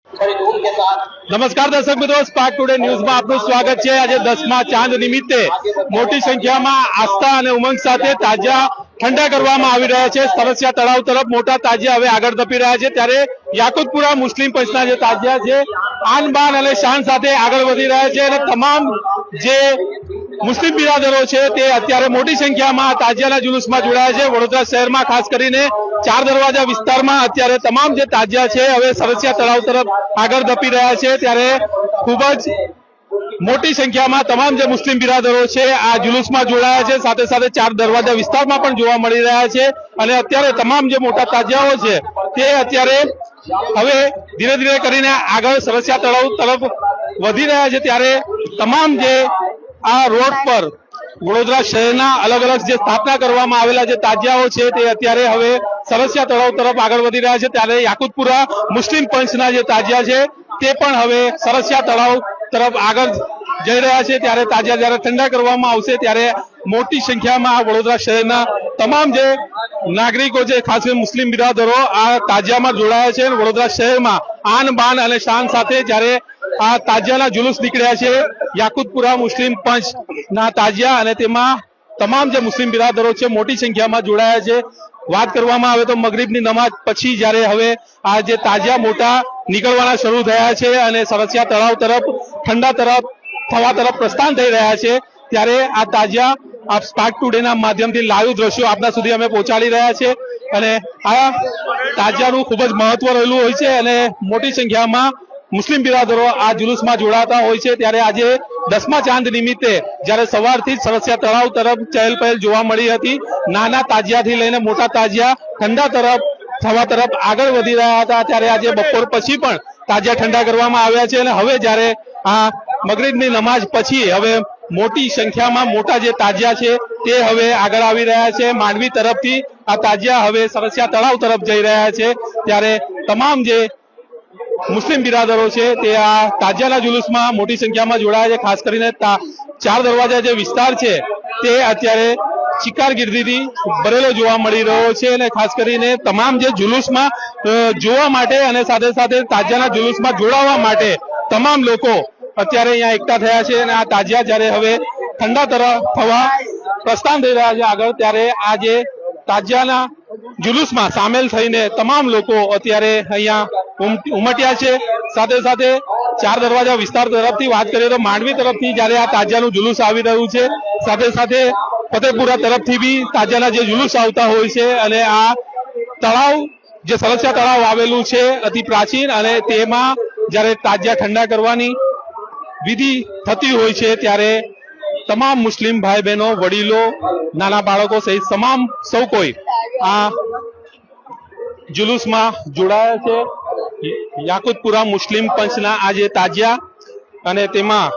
નમસ્કાર દર્શક મિત્રો, સ્પાર્ક ટુડે ન્યૂઝમાં આપનું સ્વાગત છે। આજે 10મા ચાંદ નિમિત્તે મોટી સંખ્યામાં આસ્થા અને ઉમંગ સાથે તાજિયા ઠંડા કરવામાં આવી રહ્યા છે। સરસિયા તળાવ તરફ મોટા તાજિયા હવે આગળ ધપી રહ્યા છે, ત્યારે યાકુતપુરા મુસ્લિમ પંચના જે તાજિયા છે આન બાન અને શાન સાથે આગળ વધી રહ્યા છે અને તમામ જે મુસ્લિમ બિરાદરો છે તે અત્યારે મોટી સંખ્યામાં તાજિયાના જુલુસમાં જોડાયા છે। વડોદરા શહેરમાં ખાસ કરીને ચાર દરવાજા વિસ્તારમાં અત્યારે તમામ જે તાજિયા છે હવે સરસિયા તળાવ તરફ આગળ ધપી રહ્યા છે, ત્યારે ખૂબ જ મોટી સંખ્યામાં તમામ જે મુસ્લિમ બિરાદરો છે આ જુલુસમાં જોડાયા છે। સાથે સાથે ચાર દરવાજા વિસ્તારમાં પણ જોવા મળી રહ્યા છે અને અત્યારે તમામ જે મોટા તાજિયાઓ છે તે અત્યારે હવે ધીરે ધીરે કરીને આગળ સરસિયા તળાવ તરફ વધી રહ્યા છે, ત્યારે તમામ જે આ રોડ પર વડોદરા શહેરના અલગ અલગ જે સ્થાપના કરવામાં આવેલા જે તાજિયાઓ છે તે અત્યારે હવે સરસિયા તળાવ તરફ આગળ વધી રહ્યા છે, ત્યારે યાકુતપુરા મુસ્લિમ પંચના જે તાજિયા છે તે પણ હવે સરસિયા તળાવ તરફ આગળ જઈ રહ્યા છે। ત્યારે તાજિયા જ્યારે ઠંડા કરવામાં આવશે ત્યારે મોટી સંખ્યામાં વડોદરા શહેરના તમામ જે નાગરિકો છે, ખાસ કરીને મુસ્લિમ બિરાદરો આ તાજિયામાં જોડાયા છે। વડોદરા શહેરમાં આન બાન અને શાન સાથે જ્યારે આ તાજિયાના જુલુસ નીકળ્યા છે, યાકુતપુરા મુસ્લિમ પંચ ના તાજિયા, અને તેમાં તમામ જે મુસ્લિમ બિરાદરો છે મોટી સંખ્યામાં જોડાયા છે। વાત કરવામાં આવે તો મગરિબની નમાજ પછી જ્યારે હવે આ જે તાજિયા મોટા નીકળવાના શરૂ થયા છે અને સરસિયા તળાવ તરફ ઠંડા તરફ પ્રસ્થાન થઈ રહ્યા છે, ત્યારે આ તાજિયા આપ સ્પાર્ક ટુડેના માધ્યમથી લાઈવ દ્રશ્યો આપના સુધી અમે પહોંચાડી રહ્યા છે અને આ તાજિયાનું ખૂબ જ મહત્વ રહેલું હોય છે અને મોટી સંખ્યામાં મુસ્લિમ બિરાદરો આ જુલુસમાં જોડાતા હોય છે। ત્યારે આજે 10મા ચાંદ નિમિત્તે જ્યારે સવારથી જ સરસિયા તળાવ તરફ ચહેલ પહેલ જોવા મળી હતી, નાના તાજિયાથી લઈને મોટા તાજિયા ઠંડા થવા તરફ આગળ વધી રહ્યા હતા, ત્યારે આજે બપોર પછી પણ તાજિયા ઠંડા કરવામાં આવ્યા છે અને હવે જ્યારે આ મગરિબની નમાજ પછી હવે મોટી સંખ્યામાં મોટા જે તાજિયા છે તે હવે આગળ આવી રહ્યા છે। માંડવી તરફથી આ તાજિયા હવે સરસિયા તળાવ તરફ જઈ રહ્યા છે, ત્યારે તમામ જે મુસ્લિમ બિરાદરો છે તે આ તાજિયાના જુલુસમાં મોટી સંખ્યામાં જોડાયા છે। ખાસ કરીને ચાર દરવાજા જે વિસ્તાર છે તે અત્યારે ચિકારગીર્દીથી ભરેલો જોવા મળી રહ્યો છે અને ખાસ કરીને તમામ જે જુલુસમાં જોવા માટે અને સાથે સાથે તાજિયાના જુલુસમાં જોડાવા માટે તમામ લોકો અત્યારે અહીંયા એકઠા થયા છે અને આ તાજિયા જ્યારે હવે ઠંડા થવા પ્રસ્થાન થઈ રહ્યા છે આગળ, ત્યારે આ જે તાજિયાના જુલુસમાં સામેલ થઈને તમામ લોકો અત્યારે અહીંયા ઉમટ્યા છે। સાથે સાથે ચાર દરવાજા વિસ્તાર તરફથી વાત કરીએ તો માંડવી તરફથી જ્યારે આ તાજિયાનું જુલુસ આવી રહ્યું છે, સાથે સાથે ફતેપુરા તરફથી બી તાજિયાના જે જુલુસ આવતા હોય છે અને આ તળાવ જે સરસિયા તળાવ આવેલું છે અતિ પ્રાચીન, અને તેમાં જ્યારે તાજિયા ઠંડા કરવાની વિધિ થતી હોય છે ત્યારે તમામ મુસ્લિમ ભાઈ બહેનો, વડીલો, નાના બાળકો સહિત તમામ સૌ કોઈ આ જુલુસમાં જોડાયા છે। યાકુતપુરા મુસ્લિમ પંચના આ જે તાજિયા, અને તેમાં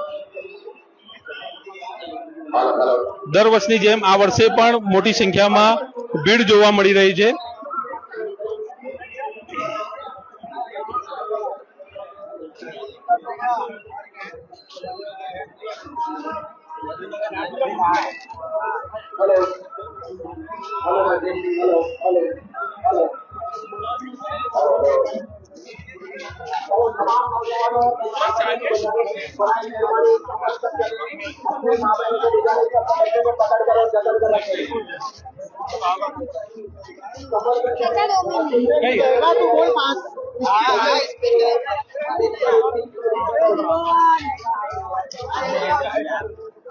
દર વર્ષની જેમ આ વર્ષે પણ મોટી સંખ્યામાં ભીડ જોવા મળી રહી છે।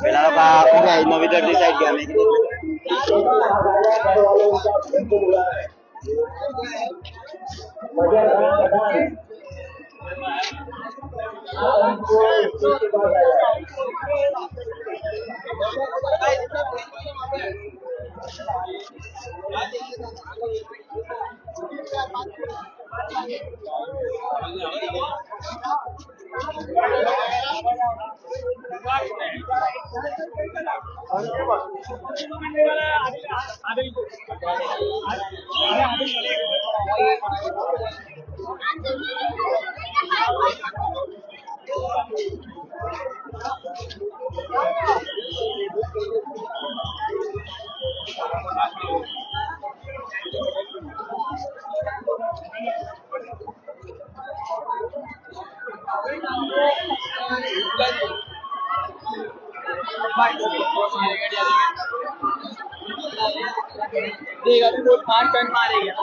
પેલા પૂરા વિદર્થી સાઈડ ગયા देगा भी वो 5 टन मारेगा।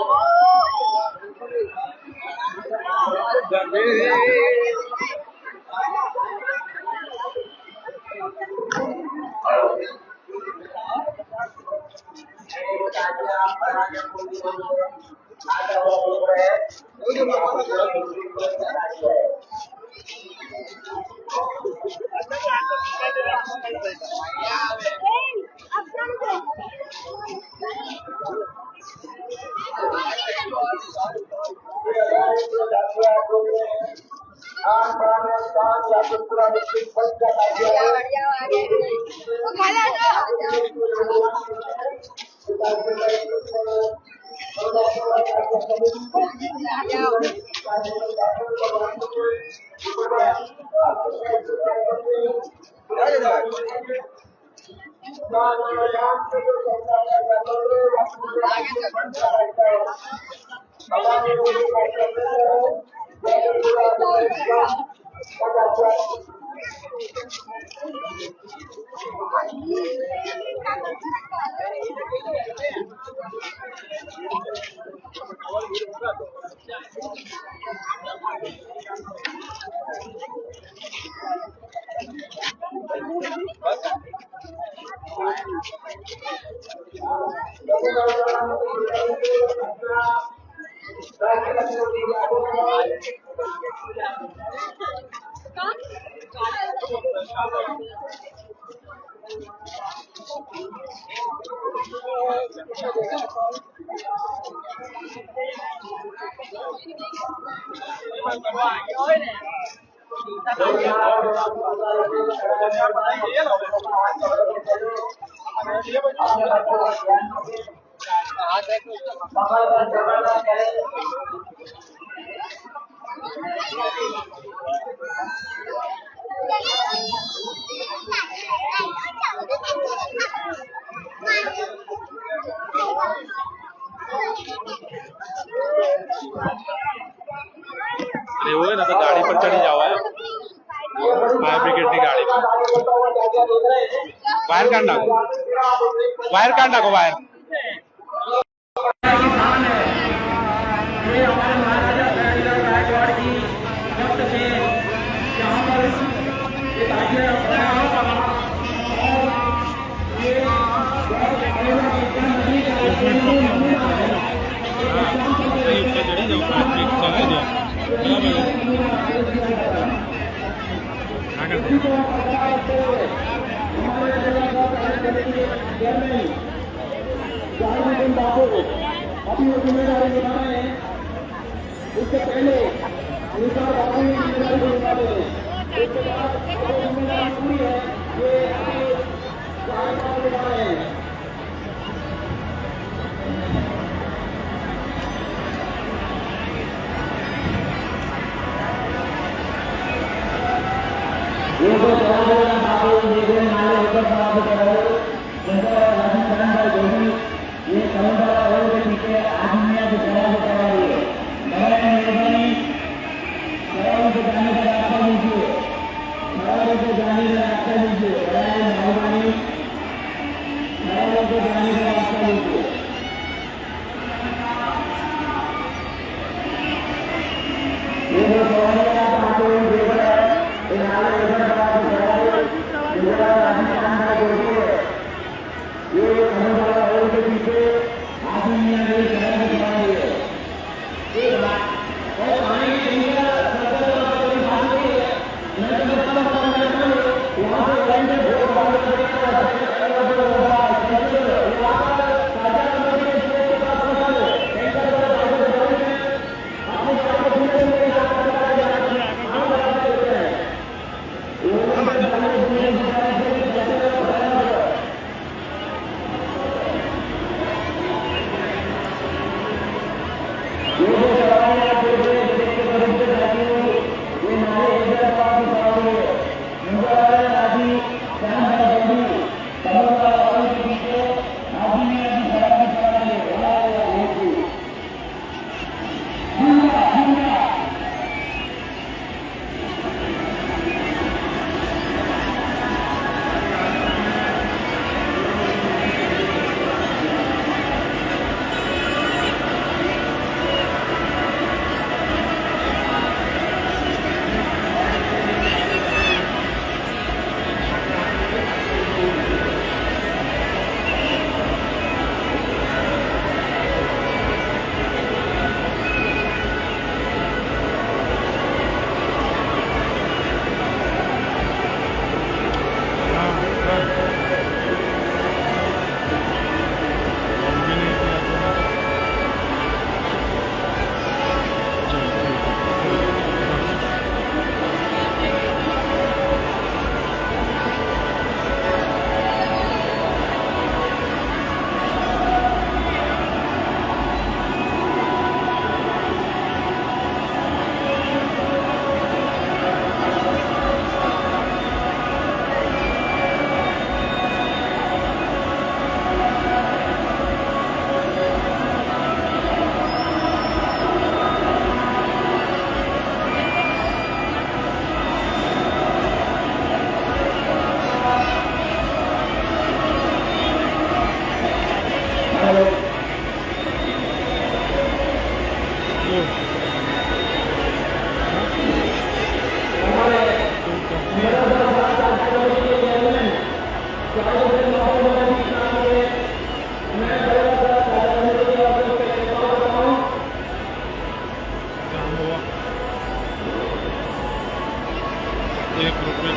અને એવું હોય ને તો ગાડી પર ચડી જવાય ફાયર બ્રિગેડની ગાડી પર વાયર કાઢ નાખો વાયર अभी वो जिम्मेदारी निभाए, उससे पहले निसार बाबू की जिम्मेदारी निभाए, उसके बाद जो जिम्मेदारी पूरी है ये आगे कार्यक्रम निभाए। ये जो बाबू ये नाले ऊपर बाबू कराए, जैसे राजस्थान का जो भी ये कलंदर और के पीछे आदमिया से कराए मेहरबानी कराए को जाने का रास्ता दीजिए, कराए को जाने का रास्ता दीजिए, मेहरबानी कराए को जाने का रास्ता दीजिए। ये जो सवाल का आपको देखा है ये नाले ऊपर बात कराए जो राजस्थान का जो भी है ये कलंदर और के पीछे आदमिया से कराए कराए ये बात और पानी की टंकियां सरकार वाली बात नहीं है मैं तो बताता हूं वहां पे लाइन में बहुत बात करते हैं 1 रुपये